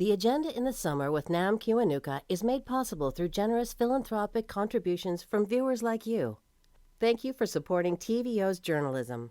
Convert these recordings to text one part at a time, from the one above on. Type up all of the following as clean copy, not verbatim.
The Agenda in the Summer with Nam Kiwanuka is made possible through generous philanthropic contributions from viewers like you. Thank you for supporting TVO's journalism.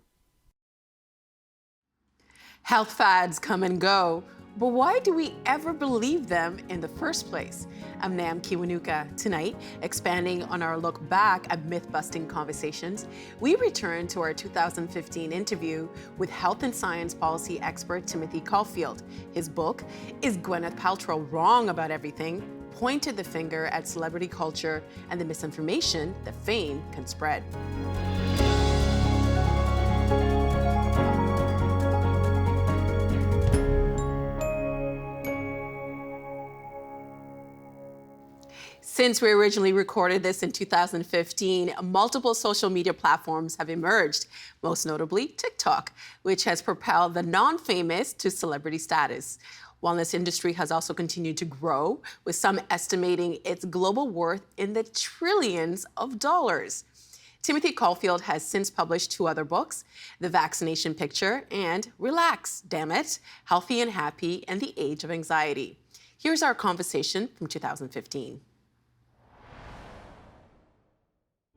Health fads come and go, but why do we ever believe them in the first place? I'm Nam Kiwanuka. Tonight, expanding on our look back at myth-busting conversations, we return to our 2015 interview with health and science policy expert Timothy Caulfield. His book, Is Gwyneth Paltrow Wrong About Everything?, pointed the finger at celebrity culture and the misinformation that fame can spread. Since we originally recorded this in 2015, multiple social media platforms have emerged, most notably TikTok, which has propelled the non-famous to celebrity status. Wellness industry has also continued to grow, with some estimating its global worth in the trillions of dollars. Timothy Caulfield has since published 2 other books, The Vaccination Picture and Relax, Damn It, Healthy and Happy and the Age of Anxiety. Here's our conversation from 2015.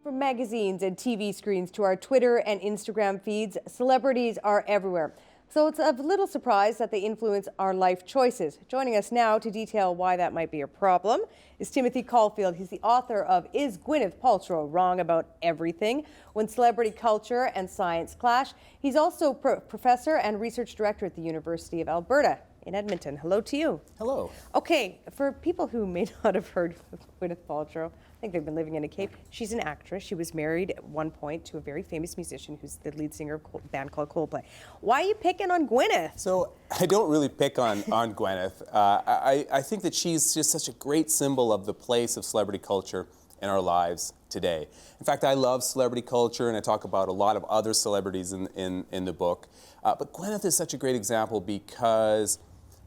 From magazines and TV screens to our Twitter and Instagram feeds, celebrities are everywhere. So it's of little surprise that they influence our life choices. Joining us now to detail why that might be a problem is Timothy Caulfield. He's the author of Is Gwyneth Paltrow Wrong About Everything? When Celebrity Culture and Science Clash. He's also professor and research director at the University of Alberta in Edmonton. Hello to you. Hello. Okay, for people who may not have heard of Gwyneth Paltrow, I think they've been living in a cave. She's an actress. She was married at one point to a very famous musician who's the lead singer of a band called Coldplay. Why are you picking on Gwyneth? So I don't really pick on Gwyneth. I think that she's just such a great symbol of the place of celebrity culture in our lives today. In fact, I love celebrity culture, and I talk about a lot of other celebrities in the book. But Gwyneth is such a great example because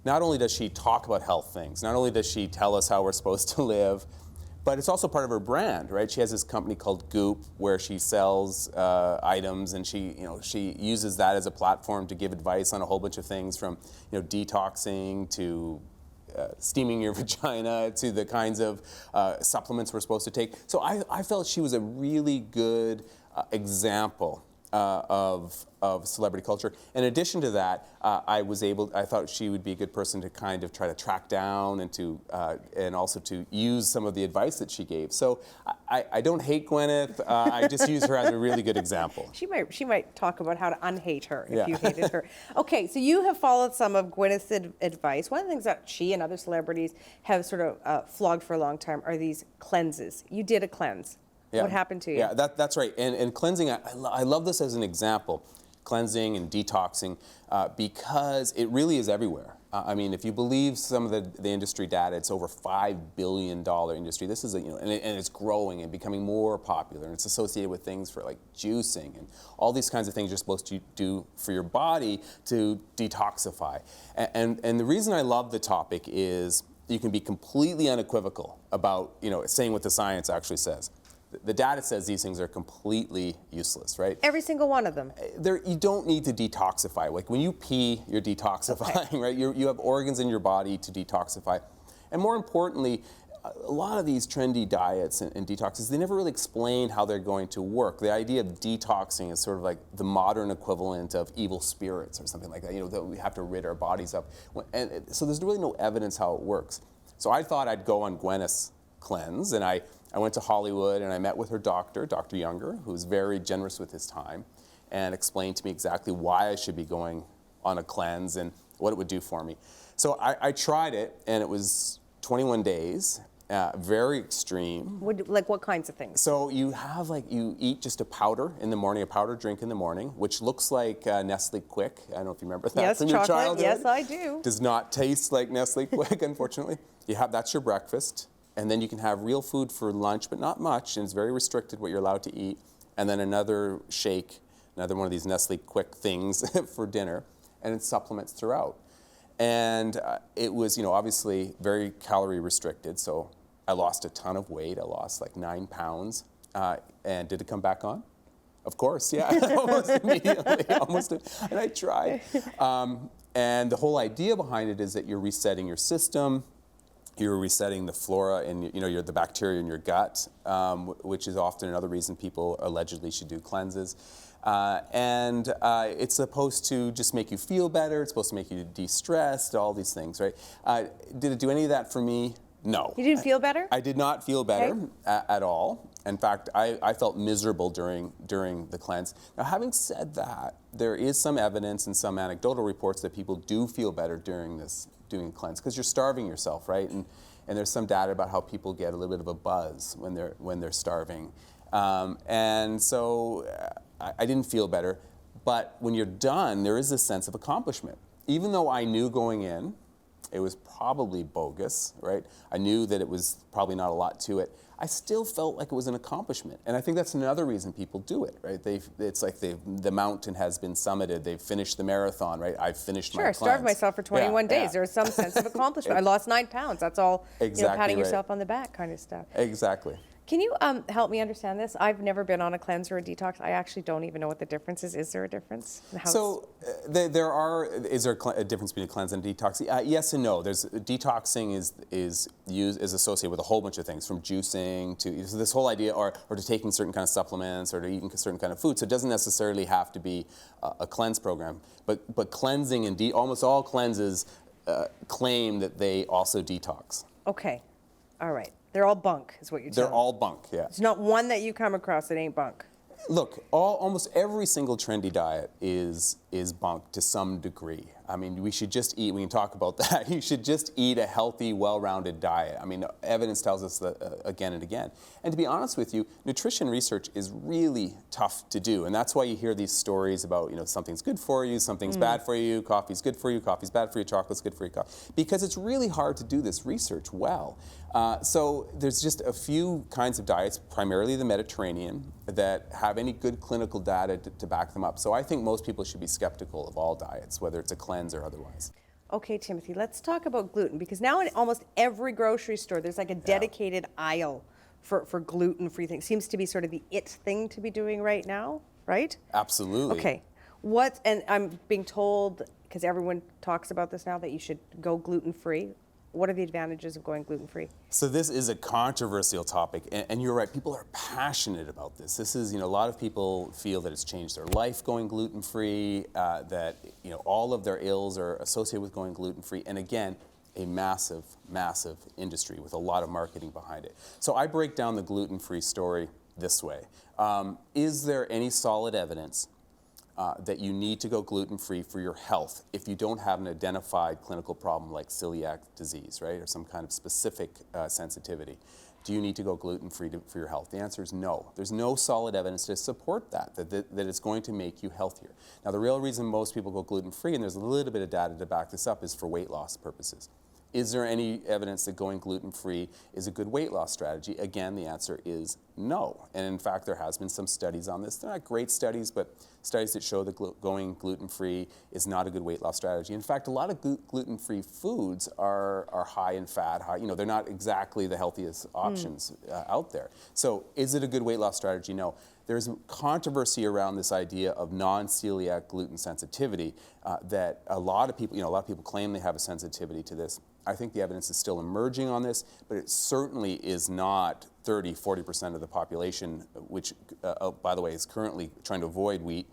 not only does she talk about health things, not only does she tell us how we're supposed to live, but it's also part of her brand, right? She has this company called Goop where she sells items, and she uses that as a platform to give advice on a whole bunch of things, from detoxing to steaming your vagina to the kinds of supplements we're supposed to take. So I felt she was a really good example of celebrity culture. In addition to that, I thought she would be a good person to kind of try to track down and also to use some of the advice that she gave. So I don't hate Gwyneth. I just use her as a really good example. She might talk about how to unhate her if you hated her. Okay, so you have followed some of Gwyneth's advice. One of the things that she and other celebrities have sort of flogged for a long time are these cleanses. You did a cleanse. Yeah. What happened to you? Yeah, that's right. And cleansing, I love this as an example, cleansing and detoxing, because it really is everywhere. I mean, if you believe some of the industry data, it's over $5 billion industry. This is and it's growing and becoming more popular, and it's associated with things for like juicing and all these kinds of things you're supposed to do for your body to detoxify. And the reason I love the topic is you can be completely unequivocal about saying what the science actually says. The data says these things are completely useless, right? Every single one of them. You don't need to detoxify. Like when you pee, you're detoxifying, okay, right? You have organs in your body to detoxify. And more importantly, a lot of these trendy diets and detoxes, they never really explain how they're going to work. The idea of detoxing is sort of like the modern equivalent of evil spirits or something like that, that we have to rid our bodies of. And so there's really no evidence how it works. So I thought I'd go on Gwyneth's cleanse, and I went to Hollywood and I met with her doctor, Dr. Younger, who was very generous with his time, and explained to me exactly why I should be going on a cleanse and what it would do for me. So I tried it, and it was 21 days, very extreme. Like what kinds of things? So you eat just a powder in the morning, a powder drink in the morning, which looks like Nestle Quick. I don't know if you remember that from your childhood. Yes, I do. Does not taste like Nestle Quick, unfortunately. That's your breakfast. And then you can have real food for lunch, but not much, and it's very restricted what you're allowed to eat. And then another shake, another one of these Nestle Quick things for dinner, and it supplements throughout. And it was, obviously very calorie restricted, so I lost a ton of weight. I lost like 9 pounds. And did it come back on? Of course, yeah, almost immediately, and I tried. And the whole idea behind it is that you're resetting your system, you're resetting the flora and the bacteria in your gut, which is often another reason people allegedly should do cleanses. And it's supposed to just make you feel better. It's supposed to make you de-stressed, all these things, right? Did it do any of that for me? No. You didn't feel better? I did not feel better Okay. at all. In fact, I felt miserable during the cleanse. Now, having said that, there is some evidence and some anecdotal reports that people do feel better doing a cleanse because you're starving yourself, right? And there's some data about how people get a little bit of a buzz when they're starving. And so I didn't feel better. But when you're done, there is this sense of accomplishment. Even though I knew going in, it was probably bogus, right? I knew that it was probably not a lot to it. I still felt like it was an accomplishment. And I think that's another reason people do it, right? It's like the mountain has been summited. They've finished the marathon, right? I've finished my cleanse. Sure, I starved myself for 21 days. Yeah. There's some sense of accomplishment. I lost 9 pounds. That's all, Exactly patting right. yourself on the back kind of stuff. Exactly. Can you help me understand this? I've never been on a cleanse or a detox. I actually don't even know what the difference is. Is there a difference? So is there a difference between a cleanse and a detox? Yes and no. Detoxing is associated with a whole bunch of things, from juicing to this whole idea, or to taking certain kind of supplements, or to eating certain kind of food. So it doesn't necessarily have to be a cleanse program. But cleansing and almost all cleanses claim that they also detox. Okay, all right. They're all bunk, is what you're telling me. They're all bunk, yeah. There's not one that you come across that ain't bunk. Look, almost every single trendy diet is bunk to some degree. I mean, we should just eat, we can talk about that, you should just eat a healthy, well-rounded diet. I mean, evidence tells us that again and again. And to be honest with you, nutrition research is really tough to do. And that's why you hear these stories about, something's good for you, something's bad for you, coffee's good for you, coffee's bad for you, chocolate's good for you, because it's really hard to do this research well. So there's just a few kinds of diets, primarily the Mediterranean, that have any good clinical data to back them up. So I think most people should be skeptical of all diets, whether it's a cleanse or otherwise. Okay, Timothy, let's talk about gluten, because now in almost every grocery store, there's like a dedicated aisle for gluten-free things. Seems to be sort of the it thing to be doing right now, right? Absolutely. Okay, and I'm being told, because everyone talks about this now, that you should go gluten-free. What are the advantages of going gluten-free? So this is a controversial topic, and you're right, people are passionate about this. This is, a lot of people feel that it's changed their life going gluten-free, that, all of their ills are associated with going gluten-free, and again, a massive, massive industry with a lot of marketing behind it. So I break down the gluten-free story this way. Is there any solid evidence that you need to go gluten-free for your health if you don't have an identified clinical problem like celiac disease, right, or some kind of specific sensitivity? Do you need to go gluten-free for your health? The answer is no. There's no solid evidence to support that it's going to make you healthier. Now, the real reason most people go gluten-free, and there's a little bit of data to back this up, is for weight loss purposes. Is there any evidence that going gluten-free is a good weight loss strategy? Again, the answer is no. And in fact, there has been some studies on this. They're not great studies, but studies that show that going gluten-free is not a good weight loss strategy. In fact, a lot of gluten-free foods are high in fat. They're not exactly the healthiest options out there. So is it a good weight loss strategy? No. There's controversy around this idea of non-celiac gluten sensitivity that a lot of people claim they have a sensitivity to this. I think the evidence is still emerging on this, but it certainly is not 30–40% of the population, which, by the way, is currently trying to avoid wheat.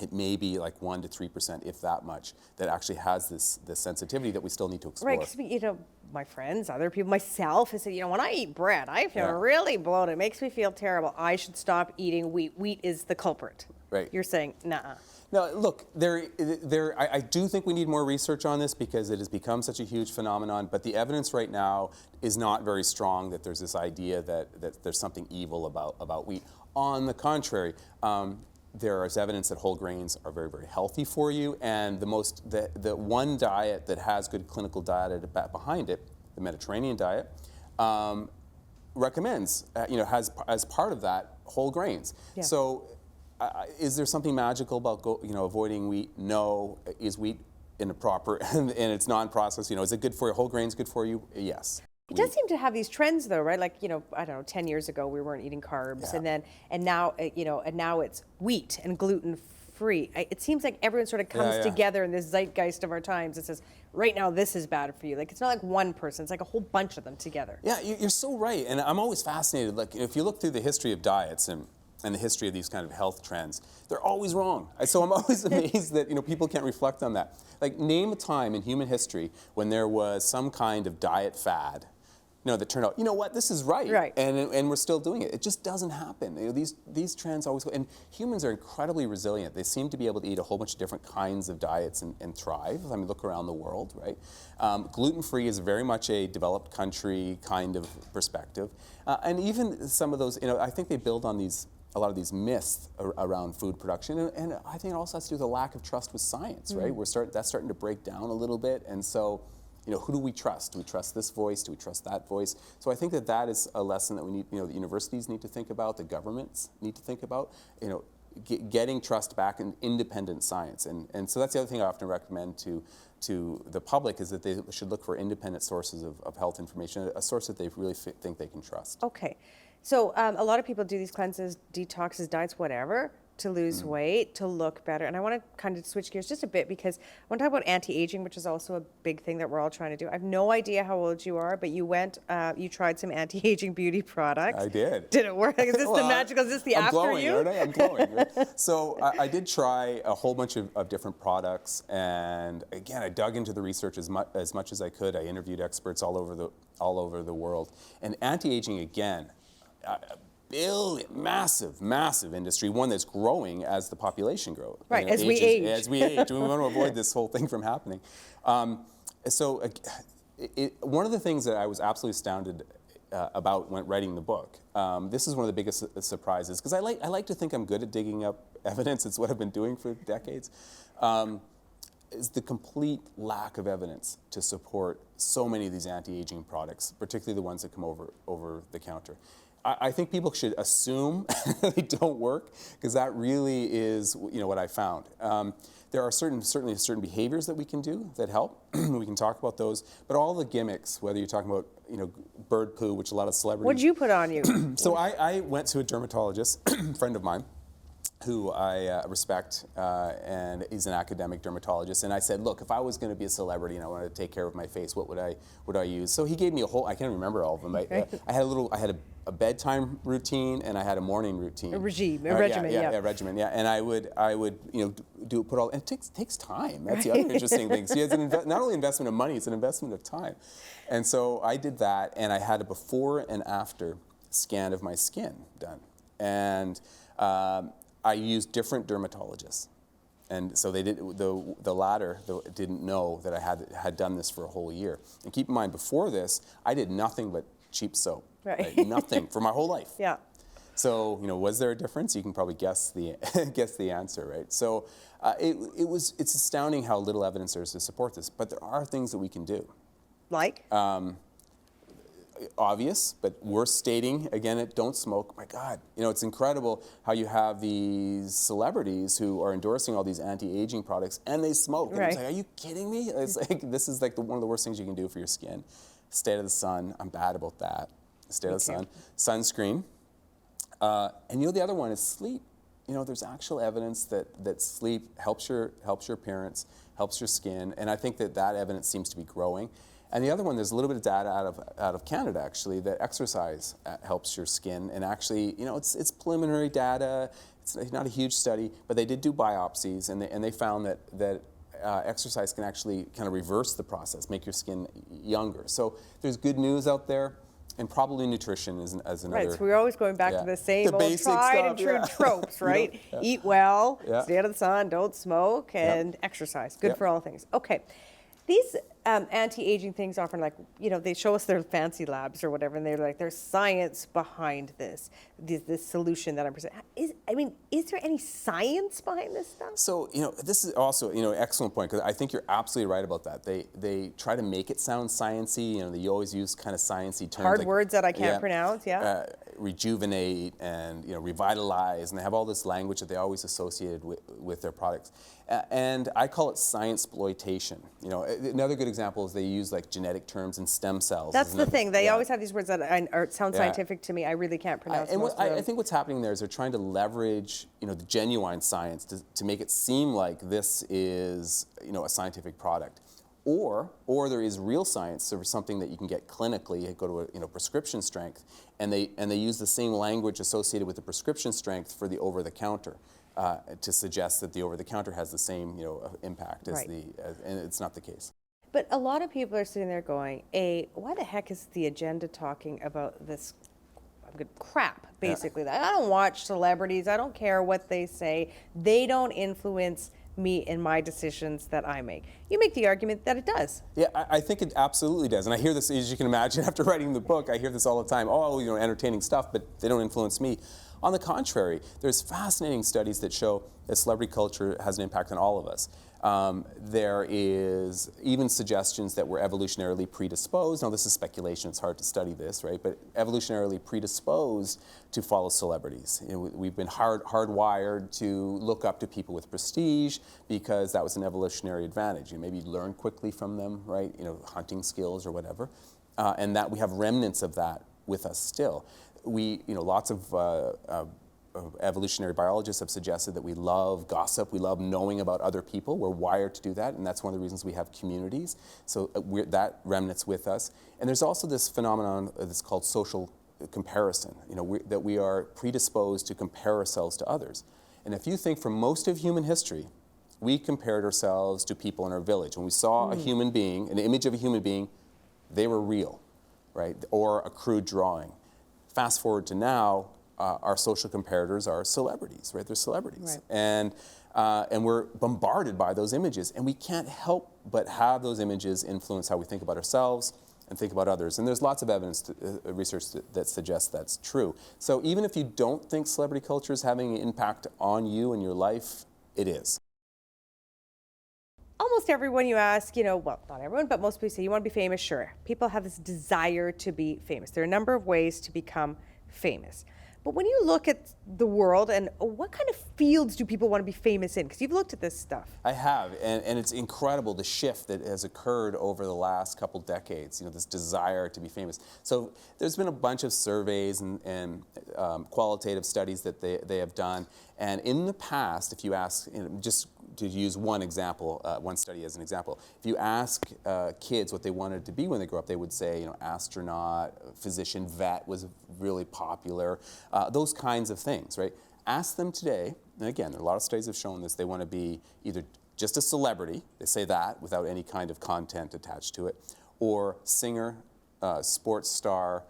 It may be like 1 to 3%, if that much, that actually has this sensitivity that we still need to explore. Right, because my friends, other people, myself, has said, when I eat bread, I feel really bloated. It makes me feel terrible. I should stop eating wheat. Wheat is the culprit. Right. You're saying, nah. No, look, I do think we need more research on this because it has become such a huge phenomenon, but the evidence right now is not very strong that there's this idea that there's something evil about wheat. On the contrary, there is evidence that whole grains are very, very healthy for you, and the one diet that has good clinical data behind it, the Mediterranean diet, recommends, has as part of that whole grains. Yeah. So, is there something magical about avoiding wheat? No. Is wheat in a proper and it's non-processed? Is it good for you? Whole grains good for you? Yes. It does seem to have these trends, though, right? Like, I don't know, 10 years ago we weren't eating carbs, and now it's wheat and gluten-free. It seems like everyone sort of comes together in this zeitgeist of our times and says, right now this is bad for you. Like, it's not like one person; it's like a whole bunch of them together. Yeah, you're so right, and I'm always fascinated. Like, if you look through the history of diets and the history of these kind of health trends, they're always wrong. So I'm always amazed that people can't reflect on that. Like, name a time in human history when there was some kind of diet fad, that turned out, what, this is right, and we're still doing it. It just doesn't happen. These trends always go, and humans are incredibly resilient. They seem to be able to eat a whole bunch of different kinds of diets and thrive. I mean, look around the world, right? Gluten-free is very much a developed country kind of perspective, and even some of those, I think they build on a lot of these myths around food production, and I think it also has to do with a lack of trust with science, right? That's starting to break down a little bit, and so, who do we trust? Do we trust this voice? Do we trust that voice? So I think that is a lesson that we need, the universities need to think about, the governments need to think about, getting trust back in independent science, and so that's the other thing I often recommend to the public, is that they should look for independent sources of health information, a source that they really think they can trust. Okay. So a lot of people do these cleanses, detoxes, diets, whatever, to lose weight, to look better. And I want to kind of switch gears just a bit, because I want to talk about anti-aging, which is also a big thing that we're all trying to do. I have no idea how old you are, but you tried some anti-aging beauty products. I did. Did it work? Is this the magical? Is this the I'm after glowing, you? Aren't I? I'm glowing. Right? So I did try a whole bunch of different products, and again, I dug into the research as much as I could. I interviewed experts all over the world, and anti-aging again. Massive industry, one that's growing as the population grows. Right, as we age. As we age. We want to avoid this whole thing from happening. So one of the things that I was absolutely astounded about when writing the book, this is one of the biggest surprises, because I like to think I'm good at digging up evidence. It's what I've been doing for decades. Is the complete lack of evidence to support so many of these anti-aging products, particularly the ones that come over the counter. I think people should assume they don't work, because that really is what I found. There are certainly certain behaviors that we can do that help. We can talk about those, but all the gimmicks, whether you're talking about bird poo, which a lot of celebrities. What'd you put on you? So I went to a dermatologist, friend of mine, who I respect, and he's an academic dermatologist. And I said, look, if I was going to be a celebrity and I wanted to take care of my face, what would I use? So he gave me a whole. I can't remember all of them. I had a bedtime routine, and I had a morning routine. A regimen. Yeah. And I would put all. And it takes time. That's the other interesting thing. See, it's not only investment of money, it's an investment of time. And so I did that, and I had a before and after scan of my skin done, and I used different dermatologists, and so they did. The latter didn't know that I had done this for a whole year. And keep in mind, before this, I did nothing but cheap soap, right? Nothing for my whole life. Yeah. So was there a difference? You can probably guess the answer, right? So it's astounding how little evidence there is to support this, but there are things that we can do. Like? Obvious, but worth stating again, don't smoke. My God, it's incredible how you have these celebrities who are endorsing all these anti-aging products and they smoke. And right. It's like, are you kidding me? It's like, this is like one of the worst things you can do for your skin. Stay out of the sun. I'm bad about that. Stay out of the sun. Sunscreen. And the other one is sleep. There's actual evidence that sleep helps your appearance, helps your skin, and I think that evidence seems to be growing. And the other one, there's a little bit of data out of Canada actually that exercise helps your skin, and actually, it's preliminary data. It's not a huge study, but they did do biopsies, and they found that exercise can actually kind of reverse the process, make your skin younger. So there's good news out there, and probably nutrition is another. Right, so we're always going back to the same old tried and true tropes, right? Yeah. Eat well, stay out of the sun, don't smoke, and exercise. Good for all things. Okay. These anti-aging things often, they show us their fancy labs or whatever, and they're like, there's science behind this solution that I'm presenting. Is there any science behind this stuff? So, this is also, excellent point, because I think you're absolutely right about that. They try to make it sound sciencey. They always use kind of sciencey terms. Hard words that I can't pronounce, rejuvenate and revitalize, and they have all this language that they always associated with their products. And I call it science exploitation. Another good example is they use like genetic terms and stem cells. That's the thing. They always have these words that sound scientific to me. I really can't pronounce them. I think what's happening there is they're trying to leverage the genuine science to make it seem like this is a scientific product. Or there is real science or something that you can get clinically, go to a prescription strength, and they use the same language associated with the prescription strength for the over-the-counter to suggest that the over-the-counter has the same impact as and it's not the case. But a lot of people are sitting there going, why the heck is the agenda talking about this crap, basically? I don't watch celebrities. I don't care what they say. They don't influence me in my decisions that I make. You make the argument that it does. Yeah, I think it absolutely does. And I hear this, as you can imagine, after writing the book, I hear this all the time. Oh, entertaining stuff, but they don't influence me. On the contrary, there's fascinating studies that show that celebrity culture has an impact on all of us. There is even suggestions that we're evolutionarily predisposed. Now, this is speculation. It's hard to study this, right? But evolutionarily predisposed to follow celebrities. We've been hardwired to look up to people with prestige because that was an evolutionary advantage. Maybe learn quickly from them, right? Hunting skills or whatever, and that we have remnants of that with us still. Lots of evolutionary biologists have suggested that we love gossip, we love knowing about other people. We're wired to do that, and that's one of the reasons we have communities. So that remnants with us. And there's also this phenomenon that's called social comparison, that we are predisposed to compare ourselves to others. And if you think for most of human history, we compared ourselves to people in our village. When we saw a human being, an image of a human being, they were real, right? Or a crude drawing. Fast forward to now, our social comparators are celebrities, right? They're celebrities. Right. And we're bombarded by those images, and we can't help but have those images influence how we think about ourselves and think about others. And there's lots of evidence, research that suggests that's true. So even if you don't think celebrity culture is having an impact on you and your life, it is. Almost everyone you ask, well, not everyone, but most people say, you want to be famous? Sure. People have this desire to be famous. There are a number of ways to become famous. But when you look at the world, and what kind of fields do people want to be famous in? Because you've looked at this stuff. I have, and it's incredible the shift that has occurred over the last couple decades, this desire to be famous. So there's been a bunch of surveys and qualitative studies that they have done. And in the past, if you ask, just to use one example, one study as an example, if you ask kids what they wanted to be when they grew up, they would say, astronaut, physician, vet was really popular, those kinds of things, right? Ask them today, and again, a lot of studies have shown this, they want to be either just a celebrity, they say that without any kind of content attached to it, or singer, sports star,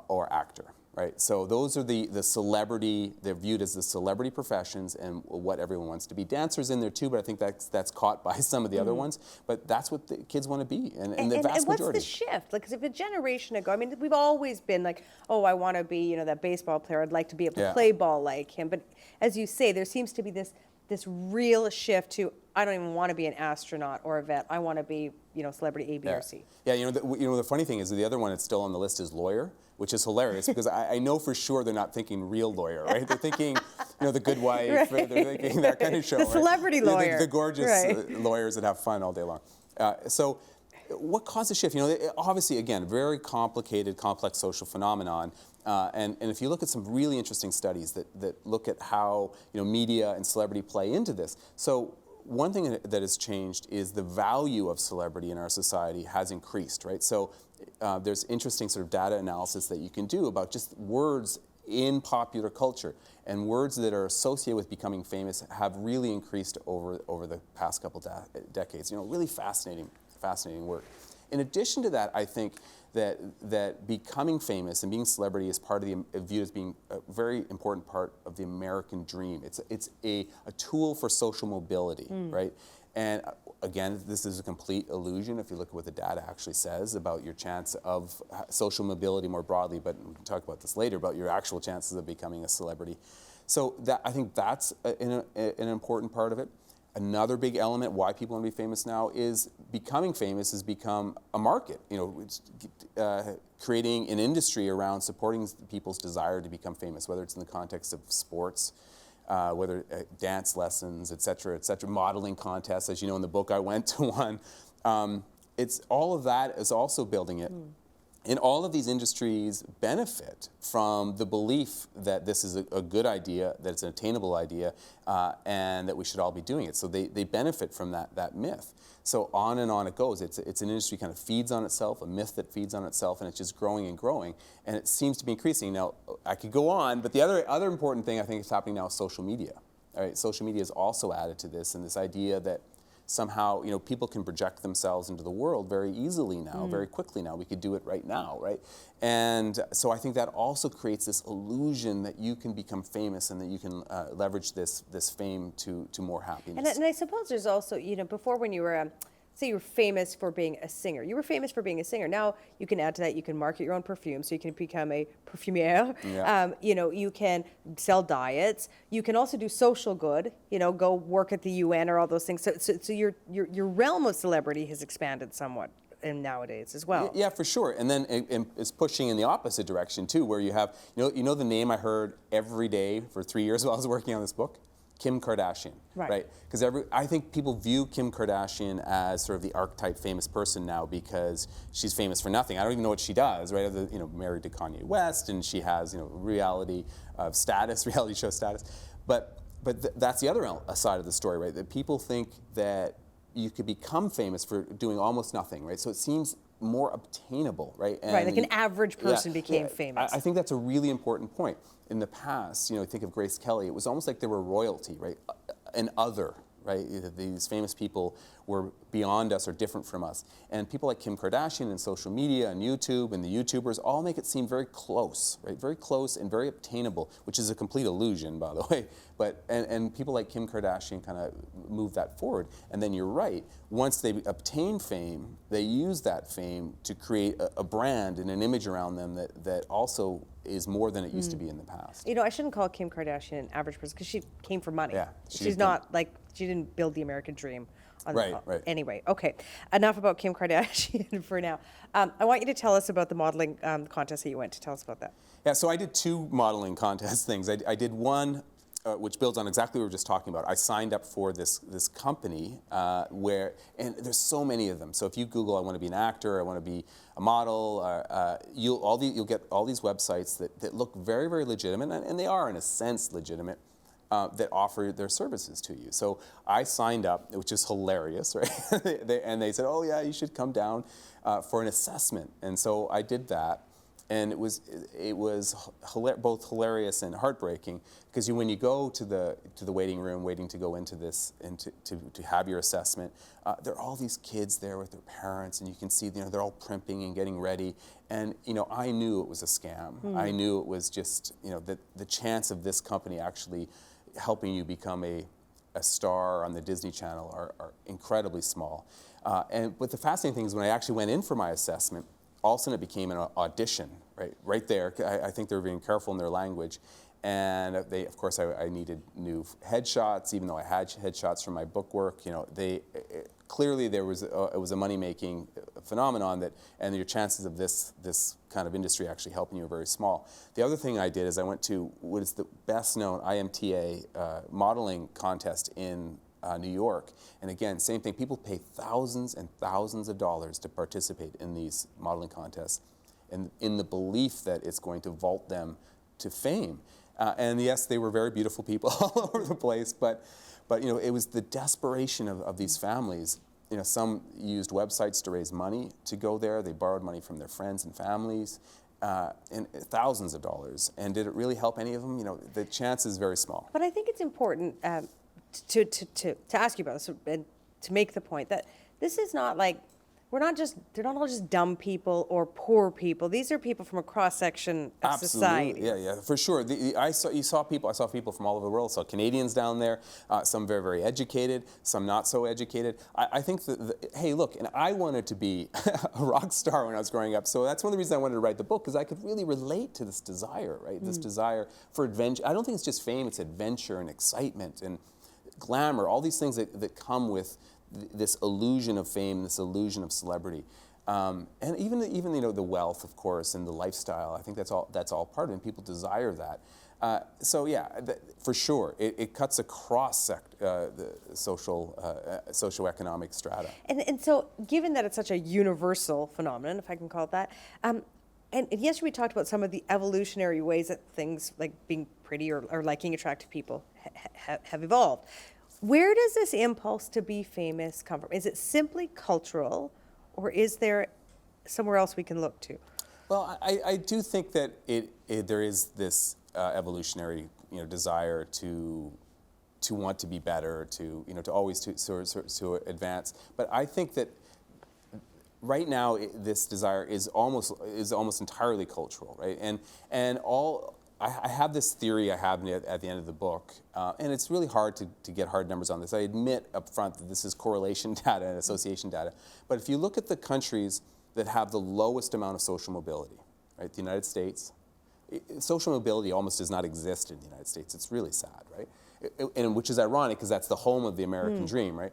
or actor. Right, so those are the celebrity, they're viewed as the celebrity professions and what everyone wants to be. Dancers in there too, but I think that's caught by some of the other ones. But that's what the kids want to be, and the vast majority. And what's the shift? Because if a generation ago, we've always been like, oh, I want to be, that baseball player. I'd like to be able to play ball like him. But as you say, there seems to be this real shift to, I don't even want to be an astronaut or a vet. I want to be, celebrity A, B, or C. Yeah, the funny thing is the other one that's still on the list is lawyer, which is hilarious because I know for sure they're not thinking real lawyer, right? They're thinking, The Good Wife. Right. They're thinking that kind of show. The celebrity lawyer. The gorgeous lawyers that have fun all day long. So what caused the shift? Obviously, again, very complicated, complex social phenomenon. And if you look at some really interesting studies that look at how media and celebrity play into this. So one thing that has changed is the value of celebrity in our society has increased, right? So there's interesting sort of data analysis that you can do about just words in popular culture, and words that are associated with becoming famous have really increased over the past couple decades. Really fascinating work. In addition to that, I think that becoming famous and being a celebrity is part of viewed as being a very important part of the American dream. It's a tool for social mobility, right? And again, this is a complete illusion if you look at what the data actually says about your chance of social mobility more broadly, but we can talk about this later, about your actual chances of becoming a celebrity. So I think that's an important part of it. Another big element why people want to be famous now is becoming famous has become a market. It's, creating an industry around supporting people's desire to become famous, whether it's in the context of sports, whether dance lessons, et cetera, modeling contests. As you know, in the book, I went to one. It's all of that is also building it. And all of these industries benefit from the belief that this is a good idea, that it's an attainable idea, and that we should all be doing it. So they benefit from that myth. So on and on it goes. It's an industry kind of feeds on itself, a myth that feeds on itself, and it's just growing and growing. And it seems to be increasing. Now, I could go on, but the other important thing I think is happening now is social media. All right, social media has also added to this, and this idea that somehow, people can project themselves into the world very easily now, very quickly now. We could do it right now, right? And so I think that also creates this illusion that you can become famous and that you can leverage this fame to more happiness. And I suppose there's also, before when you were, say you were famous for being a singer. You were famous for being a singer. Now you can add to that, you can market your own perfume, so you can become a perfumier. Yeah. You can sell diets. You can also do social good, go work at the UN or all those things. So your realm of celebrity has expanded somewhat nowadays as well. Yeah, for sure. And then it's pushing in the opposite direction too, where you have, you know the name I heard every day for 3 years while I was working on this book? Kim Kardashian, right? Because I think people view Kim Kardashian as sort of the archetype famous person now because she's famous for nothing. I don't even know what she does, right? Married to Kanye West, and she has reality show status. But that's the other side of the story, right? That people think that you could become famous for doing almost nothing, right? So it seems more obtainable, right? And like an average person became famous. I think that's a really important point. In the past, think of Grace Kelly, it was almost like they were royalty, right? An other, right? These famous people were beyond us or different from us. And people like Kim Kardashian and social media and YouTube and the YouTubers all make it seem very close, right? Very close and very obtainable, which is a complete illusion, by the way. But and people like Kim Kardashian kind of move that forward. And then you're right, once they obtain fame, they use that fame to create a brand and an image around them that also is more than it used to be in the past. I shouldn't call Kim Kardashian an average person because she came from money. Yeah, she's not like, she didn't build the American dream. Right. Anyway, okay. Enough about Kim Kardashian for now. I want you to tell us about the modeling contest that you went to. Tell us about that. Yeah, so I did 2 modeling contest things. I did one which builds on exactly what we were just talking about. I signed up for this company and there's so many of them. So if you Google, I want to be an actor, I want to be a model, you'll get all these websites that look very, very legitimate, and they are in a sense legitimate, that offer their services to you. So I signed up, which is hilarious, right? and they said, oh yeah, you should come down for an assessment. And so I did that. And it was both hilarious and heartbreaking because when you go to the waiting room, waiting to go into this and to have your assessment, there are all these kids there with their parents, and you can see they're all primping and getting ready. And I knew it was a scam. I knew it was just that the chance of this company actually helping you become a star on the Disney Channel are incredibly small. But the fascinating thing is when I actually went in for my assessment, all of a sudden it became an audition, right there. I think they were being careful in their language. And of course, I needed new headshots, even though I had headshots from my book work. Clearly it was a money-making phenomenon and your chances of this kind of industry actually helping you are very small. The other thing I did is I went to what is the best-known IMTA modeling contest in New York. And again, same thing, people pay thousands and thousands of dollars to participate in these modeling contests and in the belief that it's going to vault them to fame. And yes, they were very beautiful people all over the place, but it was the desperation of these families. Some used websites to raise money to go there. They borrowed money from their friends and families, and thousands of dollars. And did it really help any of them? The chance is very small. But I think it's important to ask you about this and to make the point that this is not like, they're not all just dumb people or poor people. These are people from a cross-section of society. Yeah, for sure. I saw people from all over the world. I saw Canadians down there, some very, very educated, some not so educated. I think hey, look, and I wanted to be a rock star when I was growing up, so that's one of the reasons I wanted to write the book, because I could really relate to this desire, right? This desire for adventure. I don't think it's just fame, it's adventure and excitement and glamour, all these things that come with this illusion of fame, this illusion of celebrity. And even the wealth, of course, and the lifestyle. I think that's all part of it, and people desire that. So yeah, for sure, it cuts across the socioeconomic strata. And so, given that it's such a universal phenomenon, if I can call it that, and yesterday we talked about some of the evolutionary ways that things like being pretty or liking attractive people have evolved. Where does this impulse to be famous come from? Is it simply cultural, or is there somewhere else we can look to? Well, I do think that there is this evolutionary, desire to want to be better, to always to advance. But I think that right now this desire is almost entirely cultural, right? I have this theory I have at the end of the book, and it's really hard to get hard numbers on this. I admit up front that this is correlation data and association data. But if you look at the countries that have the lowest amount of social mobility, right? The United States, social mobility almost does not exist in the United States. It's really sad, right? And which is ironic because that's the home of the American dream, right?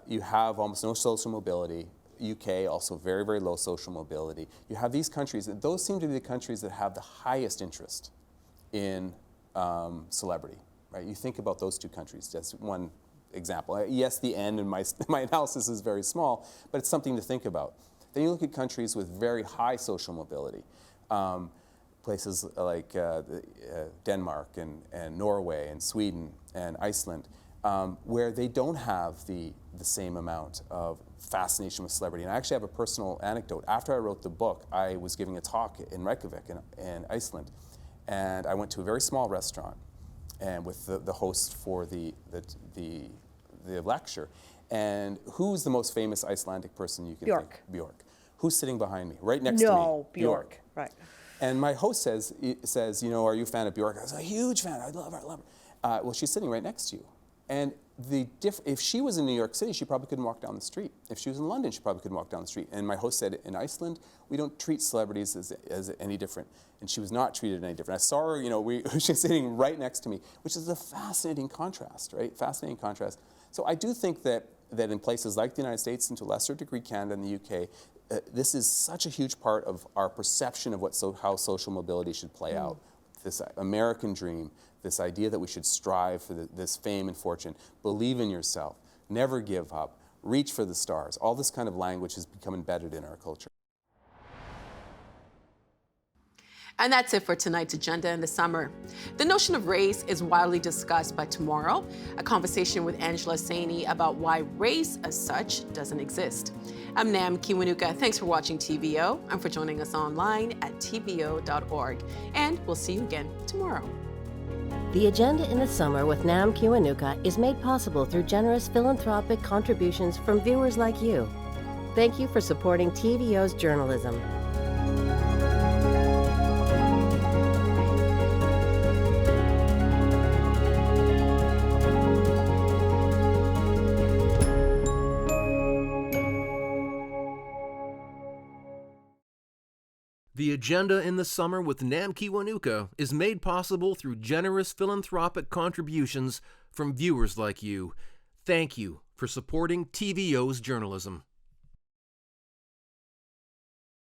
You have almost no social mobility. UK, also very, very low social mobility. You have these countries, those seem to be the countries that have the highest interest in celebrity, right? You think about those two countries, that's one example. Yes, the end in my analysis is very small, but it's something to think about. Then you look at countries with very high social mobility, places like Denmark and Norway and Sweden and Iceland, where they don't have the same amount of fascination with celebrity. And I actually have a personal anecdote. After I wrote the book, I was giving a talk in Reykjavik in Iceland, and I went to a very small restaurant and with the host for the lecture. And who's the most famous Icelandic person you can think? Björk. Who's sitting behind me? Right next to me. No, Björk. Right. And my host says, are you a fan of Björk? I was a huge fan. I love her. Well, she's sitting right next to you. And if she was in New York City, she probably couldn't walk down the street. If she was in London, she probably couldn't walk down the street. And my host said, in Iceland, we don't treat celebrities as any different. And she was not treated any different. I saw her, she's sitting right next to me, which is a fascinating contrast, right? Fascinating contrast. So I do think that in places like the United States, and to a lesser degree Canada and the UK, this is such a huge part of our perception of how social mobility should play out. This American dream, this idea that we should strive for this fame and fortune, believe in yourself, never give up, reach for the stars. All this kind of language has become embedded in our culture. And that's it for tonight's Agenda in the Summer. The notion of race is widely discussed, but tomorrow, a conversation with Angela Saini about why race as such doesn't exist. I'm Nam Kiwanuka. Thanks for watching TVO and for joining us online at tvo.org. And we'll see you again tomorrow. The Agenda in the Summer with Nam Kiwanuka is made possible through generous philanthropic contributions from viewers like you. Thank you for supporting TVO's journalism. The Agenda in the Summer with Nam Kiwanuka is made possible through generous philanthropic contributions from viewers like you. Thank you for supporting TVO's journalism.